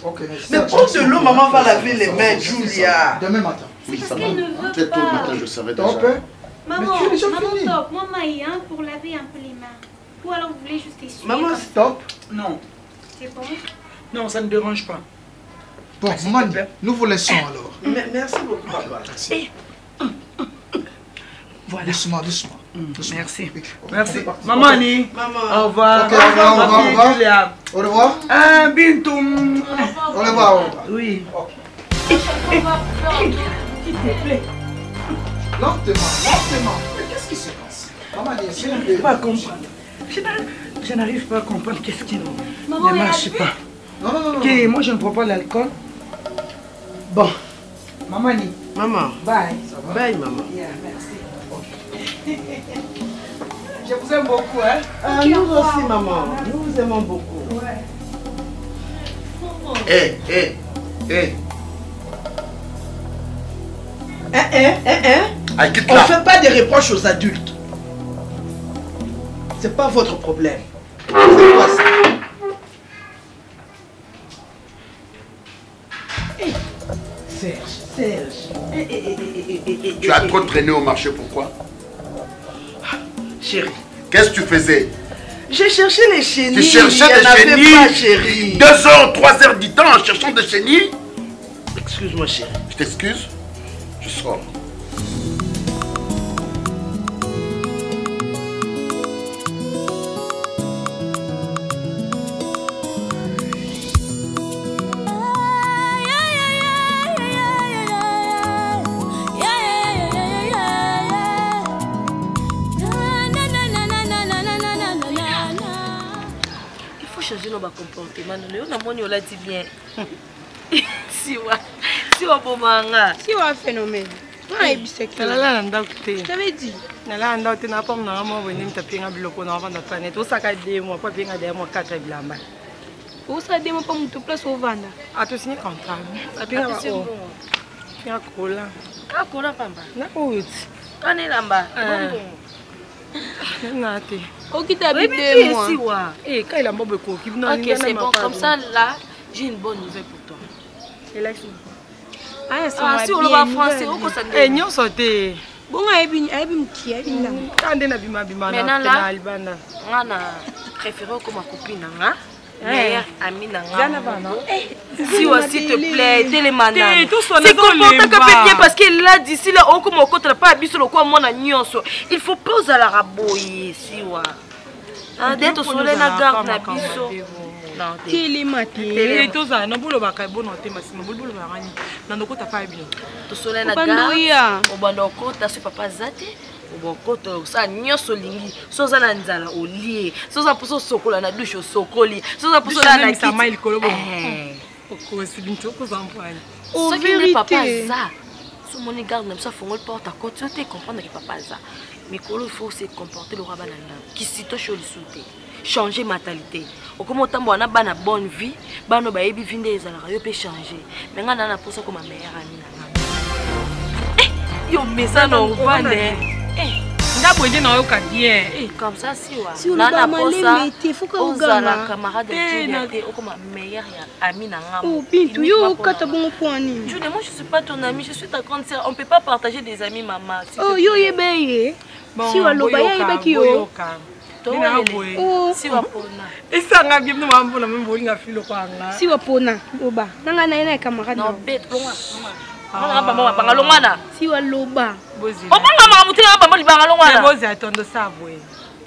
Ok. Mais prends de l'eau, maman va laver les mains, Julia. Demain matin. Oui, ça va. qu'elle ne veut Peut-être tôt le pas. matin, je serai déjà. Maman, tu es déjà maman, fini. top. Moi, Maï, hein, pour laver un peu les mains. Ou alors, vous voulez juste essuyer. Maman, comme stop. Non. C'est bon? Non, ça ne dérange pas. Bon, maman, nous vous laissons alors. Merci beaucoup, papa. Merci. Voilà. Doucement. Merci. Merci. Maman Annie. Maman. Au revoir. Ok, au revoir. Au revoir. Ah, Bintoum. Au revoir. Oui. S'il te plaît. Lentement. Mais qu'est-ce qui se passe? Maman, je n'arrive pas à comprendre. Je n'arrive pas à comprendre qu'est-ce qui ne marche pas. Non. Ok, moi je ne prends pas l'alcool. Bon. Maman Annie. Maman. Bye. Bye, maman. Yeah, merci. Je vous aime beaucoup, hein? Nous aussi, maman. Nous vous aimons beaucoup. Hé. On ne fait pas des reproches aux adultes. C'est pas votre problème. C'est quoi ça? Serge. Tu as trop traîné au marché, pourquoi? Chérie. Qu'est-ce que tu faisais? J'ai cherché les chenilles. Tu cherchais des chenilles? Pas, chérie. 2 heures, 3 heures du temps en cherchant des chenilles? Excuse-moi, chérie. Je t'excuse. Je sors. changer nos comportements. On a mon yola dit bien. Si wa bomanga. Si wa phénomène. Ah, bisexuel. Nalala ndakute. J'avais dit. Nalala ndakute na pom na mo boni mtapinga biloko na vanda planète. Osaka demo pa pinga demo 4 blamba. Osaka demo pa mutu place au vanda. A to signer contrat. A pinga ba o. Pinga kola. Ah, kola pamba. Na out. Kane lamba. Nate. Okita bide moi. Eh, quand il a mobile coquille, non. Ok, c'est bon. Comme ça, là, j'ai une bonne nouvelle pour toi. Et là, si on le va français, on peut s'en dire. Eh, non, sauté. Bon, maintenant là, on a préféré comme ma copine. Meilleur ami Nanga. Si s'il te plaît, télémana. C'est comportant que bien parce qu'il l'a dit si là on comme on n'a pas habitué le quoi moi na nyonso. Il faut pas aux la raboyer si wa. Ah d'être sur la garde na biso. Non, télématé. Tout ça, non bolo ba kai bono te masimo bolo ba rani. Nando ko ta pas bien. To sur la garde. O bando ko ta su papa zate. Obokoto sa nyonso lingi soza na nzala olie soza poso sokola na douche sokoli soza poso na kiti mail kolobo oko silinto ko zampani o vérité papa za so moni garde même ça fongol porte à côté tu comprendre que papa za mais kolo il faut se comporter le rabana là qui sito choli souté changer mentalité okoma tambo na bana bonne vie bano ba yebi vinde ezala yo peut changer mais ngana na poso comme ma meilleure amie na yo mesa no vande Ndabwende na yoka bien. Comme ça si wa. Si on a malé il faut qu'on gagne. Camarade de Julie, on comme meilleur ami na ngam. Oh Bintou, yo kata bon point ni. Julie, moi je suis pas ton amie, je suis ta grande sœur. On peut pas partager des amis maman. Oh yo yebeye. Si wa loba ya yebeki yo. Si wa pona. Esa ngabye no mambo na mambo linga filo kwanga. Si wa pona loba. Nanga na ina camarade. Non bête longa. On ba mama banga longana. Si wa loba. Bozi. O banga mama mutina ba mali banga longana. Bozi atondo sabwe.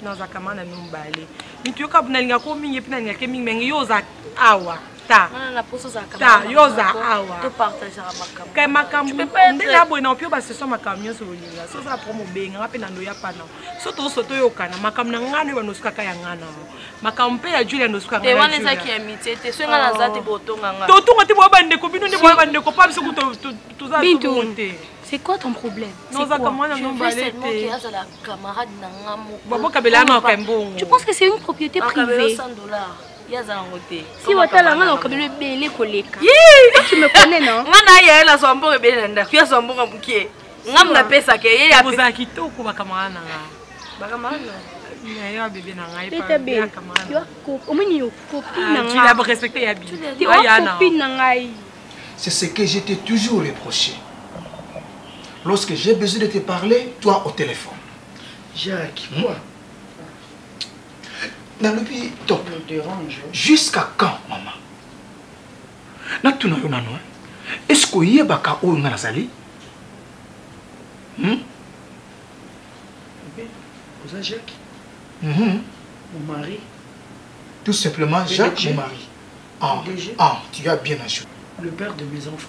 Noza kamana numbale. Nituyoka bunalinga ko minye pina linga ke mingi yoza awa. Ta. Na poso za kamana. Ta yoza awa. To partager makam. Kai makam. Ndela boy na opio ba se so makam nyoso linga. So za promo benga ngape na ndoya pana. So to yokana makam na ngane banosuka kaya ngana. Makam pe ya Julia nosuka ngana. Te wana za ki amitié te so ngana za te botonga ngana. To tunga te boba ndeko bino ne boba ndeko pa biso to za monter. C'est quoi ton problème? Non, ça comment non balé. Tu penses que c'est une propriété privée? Si vous avez un cabello belé collé. Tu me connais non? C'est ce que je t'ai toujours reproché. Lorsque j'ai besoin de te parler, toi au téléphone. Jacques, quoi? Dans le pays top. Jusqu'à quand, maman? Est-ce que y a baka ou n'azali? Vous êtes Jacques? Mon mari. Tout simplement Jacques, mon mari. Ah, tu as bien ajouté. Le père de mes enfants.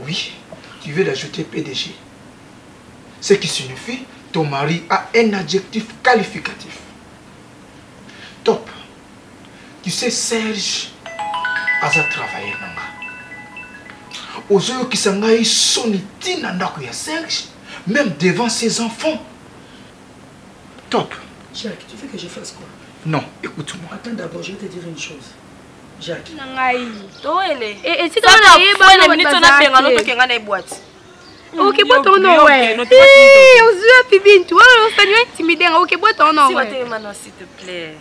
Oui, tu veux l'ajouter PDG. Ce qui signifie ton mari a un adjectif qualificatif. Top. Tu sais, Serge a travaillé. Aux yeux qui sont soniti ya Serge, même devant ses enfants. Top. Jacques, tu veux que je fasse quoi? Non, écoute-moi. Attends d'abord, je vais te dire une chose. Jacques. Et si tu as une minute, ok, bois ton nom, ouais. Aux yeux, Pibine, tu vois, ça lui est intimidé. Ok, bois ton nom, ouais. S'il te plaît.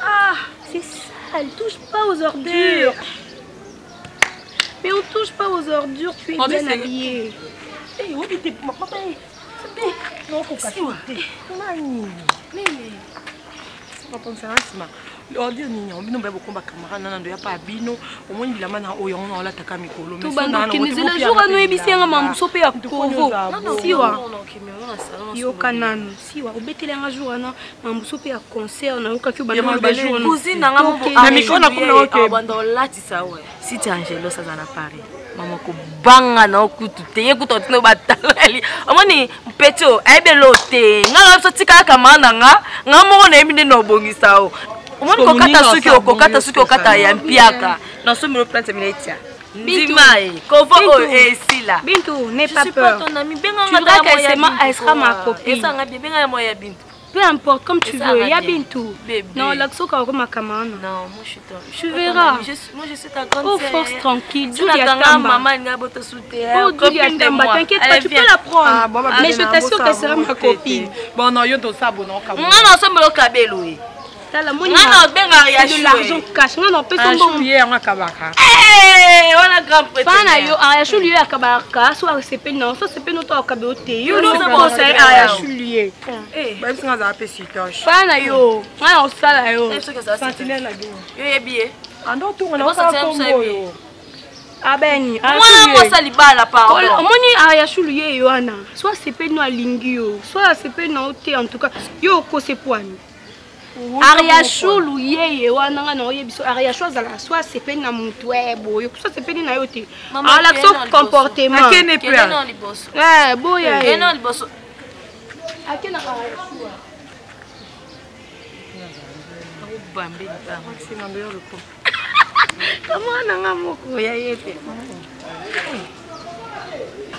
Ah, c'est ça, elle touche pas aux ordures. Mais on touche pas aux ordures, tu es bien habillé. Eh, oui, t'es pour ma papa. Non, faut casser. Papa, c'est un ordure ni on bino ba bokomba camarade nana ndo ya pa bino omoni bilama na oyo on la taka mikolo mais ça na le jour anu ebisenga mambuso pe ya kovo siwa yo kanano siwa obetele nga jour na mambuso pe ya concert na yoka ki ba ba jour na cousine nga mo na mikona kuna oke bando lati sa we si Angelo sa na Paris mama ko banga na okutu te yekuto tino batalali omoni mpeto aibelote nga so tika kamana nga mo na eminde no bongisa o umoni kokata suki okata ya mpiaka na so miro plante minetia Ndimae kovo o esila Bintou n'aie pas peur tu verras qu'elle sera ma copine esanga benga moi ya Bintou peu importe comme tu veux ya Bintou non l'axo ka ma kamana non moi je suis tu verras moi je suis ta grande sœur force tranquille Julia Tamba maman nga boto souter oh Julia Tamba t'inquiète pas tu peux la prendre mais je t'assure qu'elle sera ma copine bon non yo to sabo non ka non sombe lo kabelo c'est de l'argent cash. Non, non, peut-être bon. Eh, on a kabaka. Eh, on na grand prêtre. Fana yo Ariachou lui akabaka soit CP non, soit CP non to akabote. Yo no conseil Ariachou lui. Ba bisinga za pesi tosh. Fana yo, nga osala yo. Sentinelle na bino. Yo yebiye. Ando to na sa kombo yo. Abeni, moi ça libala pardon. Omoni Ariachou lui yo ana. Soit CP no alingi yo, soit CP non te en tout cas. Yo ko se poani. Ariachou yeye wana nga no yebiso Ariachou azala soit CP na mutu ebo yo soit CP na yo te. Ala so comportement. Akene pe. Boya. Non liboso. Akena Ariachou. Bambi ta. Maxime ambeyo le coup. Comment nanga moko ya yete.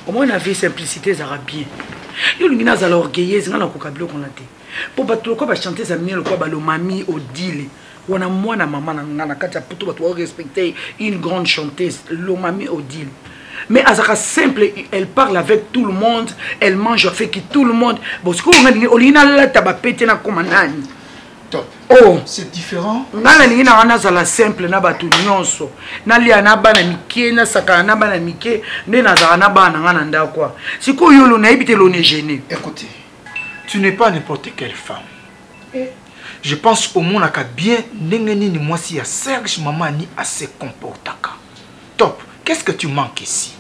Au moins la vie simplicité ça va bien. Yo lingina za l'orgueilleuse ngana ko kabilo konate. Po bato ko ba chanter za miel ko ba lo mami Odile. Wana mwana mama ngana kata puto bato respecter une grande chanteuse lo mami Odile. Mais Azaka simple, elle parle avec tout le monde, elle mange avec tout le monde. Bon ce ko ngani olina la tabapete na komanani. Top. Oh, c'est différent. Ngana ningi na wana zala simple na batu nyonso. Na lia na bana mike na saka na bana mike ne na zala na bana ngana nda kwa. Siko yolo na ibite lo ne gêné. Écoutez, tu n'es pas n'importe quelle femme. Je pense au monde a bien n'engeni ni moi si ya Serge maman ni assez comportaka. Top. Qu'est-ce que tu manques ici?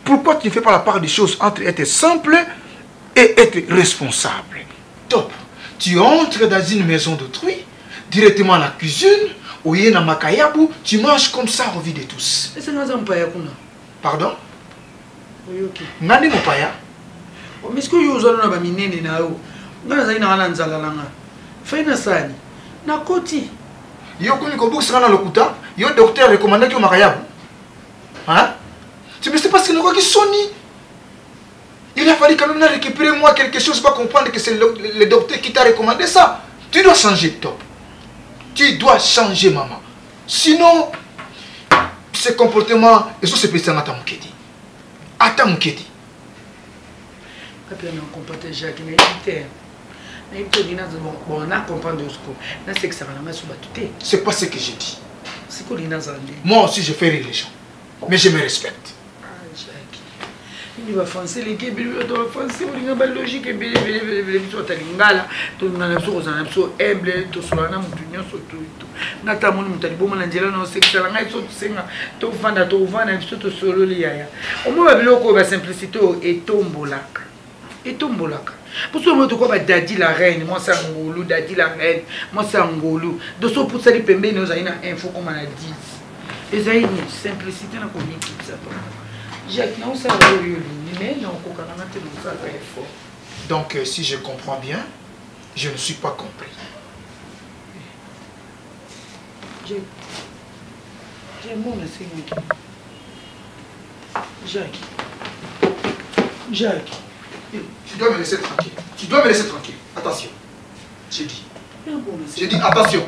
Pourquoi tu ne fais pas la part des choses entre être simple et être responsable? Top. Tu entres dans une maison d'autrui, directement à la cuisine, ou y a makayabu, tu manges comme ça au vide de tous. C'est nous un paya kuna. Pardon? Oui, ok. Nani mo paya? Mais est-ce que vous avez ba minene na yo? Ngana zaina wana nzala langa. Faina sani. Na koti. Yo kuni ko buku na lokuta, yo docteur recommandé que makayabu. Hein? Tu me sais pas ce que nous qui soni. Il a fallu quand même récupérer moi quelque chose pour comprendre que c'est le docteur qui t'a recommandé ça. Tu dois changer, Top. Tu dois changer, maman. Sinon, ce comportement, et ça c'est peut-être à ta moukedi. À ta moukedi. Jacques, c'est pas ce que j'ai dit. Moi aussi je fais rire les gens. Mais je me respecte. Il va foncer les gars, il va foncer la logique, il va pour ce moment, tu vois, Dadi la reine, moi c'est Angolou, Dadi la reine, moi c'est Angolou. De ce pour ça, les pembés, nous avons une info comme on a dit. Et ça, il y a une simplicité dans la communication. Jacques, non, ça va mais non, ça va être fort. Donc, si je comprends bien, je ne suis pas compris. J'ai un mot, mais c'est Jacques. Jacques. Tu dois me laisser tranquille. Tu dois me laisser tranquille. Attention. J'ai dit. J'ai dit attention.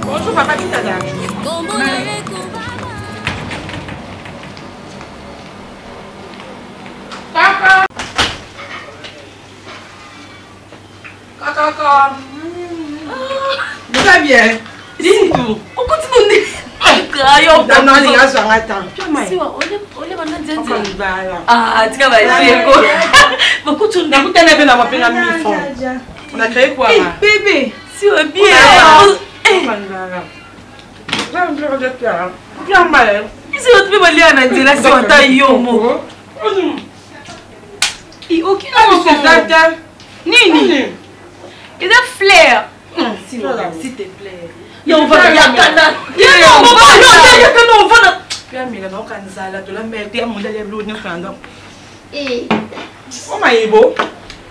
Bonjour papa, qui t'a dit? Kaka. Kaka. Très bien. Dis-nous. On continue. Crayon. Non, les gars, ça attend. Ah, tu vas essayer quoi? Beaucoup de choses. On a créé quoi? Bébé, si on est bien. Isi otu beba lia na nzela si wata yo mo. Aucune autre. Nini? Et des fleurs. S'il te plaît. On va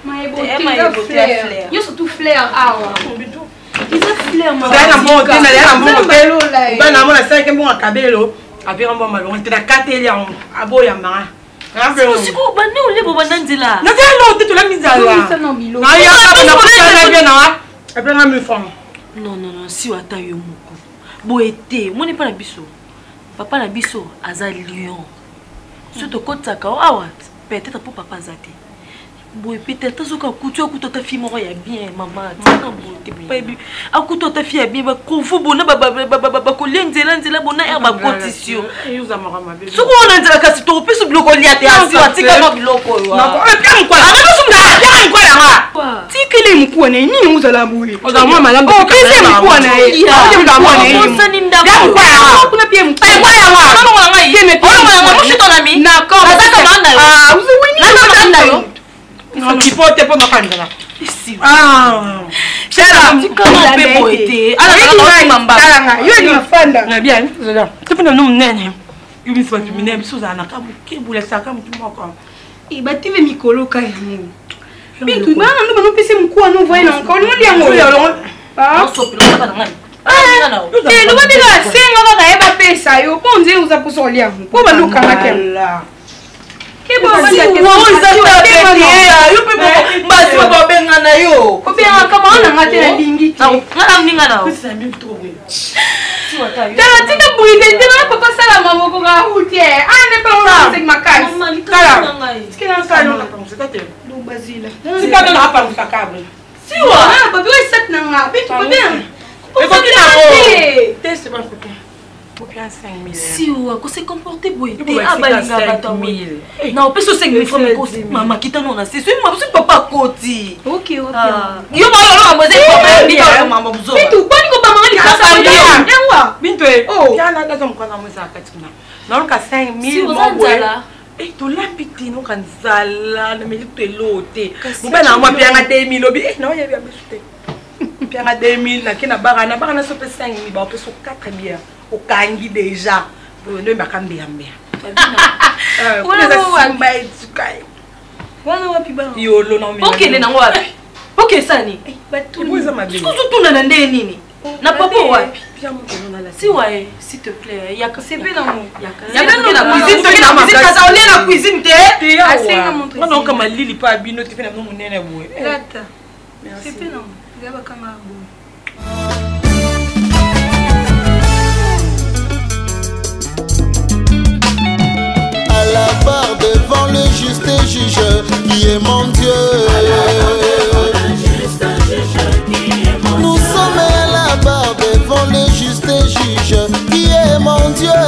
on yo surtout fleur awa. Ils ont fleur moi. Bana mona 5 bon kabelo. Abira mbo malo. On te la 4 eli aboya mara. Siko bande ole bo bananzela. Na telo te la mizala. Na ya ka na kusala bien na. Après na me femme. Non, si wata yo moko. Bo été, moni pa na biso. Papa na biso aza lion. Surtout quand ça awa, peut-être pour papa zate. Bo peut-être zo ka kutu ta fille moko ya bien maman. Tina bo te pa bi. Akuto ta fille ya bien ba konfu bona ba ko lenzela bona er ba condition. Yuza mara mabe. Suko ona nzela kasi to peso biloko lia te asi watika no biloko yo. Na ko bien quoi. Ana so mna bien quoi la. Tikile mkuwa na nini muzala bui. Oza mwa malamba. Oh pese mkuwa na yeye. Oje mkuwa na yeye. Sani ndako. Bien quoi la. Kuna pia mkuwa. Kwa ya nga. Kama nga ngai. Yeme pia. Ona nga mushito na mi. Na ko. Nataka maana yo. Ah, uzo wini. Nataka maana yo. Kipote po nakandala. Ici. Ah. Chala, comment peut poéter? Alors mamba. Yo ni mafanda. Na bien, zola. Tupenda no mnene. Yumi swa tumine msuza na kabu kebule saka mtu moko. Ibative mikolo ka yangu. Bitu bana ndo banopese mkuu no voyena encore no liango. Ah. Sopilo bana ngai. Eh, lo badela senga ka eba pesa yo. Ponze uza puso liango. Ko baluka makela. Kebo bana ke uza tabete. Yo pe mbasi ba bengana yo. Ko benga kama ona ngate na lingi. Ngana mninga nao. C'est mieux trop bien. Tala tika buide tena papa sala mamoko ga hutie. Ane pa ona sek makai. Kala. Sikina kala na pamse tate. Do bazila. Sikana na hapa msakabre. Siwa. Ah, babi wa sat na nga. Bitu ko bien. Ko fakina mo. Teste ba futu. Si on se comporter boité abalinga bata 1000 na opeso 5000 francs ko mama kitano na c'est moi papa koti OK yo ba yo moze papa bita mama buzo bitu kwani ko ba mama likasa ndia ewa bintu oh yana kaza mkwana mweza katina na ka 5000 mwa to lapiti no kanzala na melito elote mubana mwa pianga 2000 obi na oya bia besute pianga 2000 na kina barana so pe 5000 ba opeso 4 bière au kangi déjà pour ne pas cambier yolo na mimi okay nena wapi okay sani surtout na ndé nini na papa wapi si ouais s'il te plaît ya que c'est bien dans ya na cuisine to na cuisine kaza on na cuisine te asenga mon truc non comme lili pas bino te fena mon nene boue lata c'est bien non gaba kama boue. À la barre devant le juste et juge qui est mon Dieu. Nous sommes à la barre devant le juste et juge qui est mon Dieu.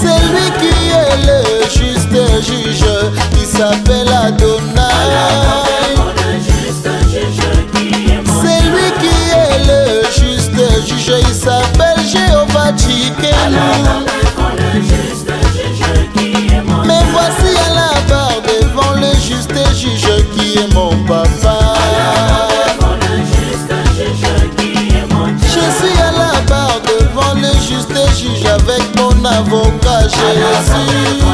C'est lui qui est le juste juge qui s'appelle Adonai. C'est lui qui est le juste juge, il s'appelle Jéhovah Tsidkenu. Mais voici à la barre devant le juste juge qui est mon papa. Je suis à la barre devant le juste juge avec mon avocat Jésus.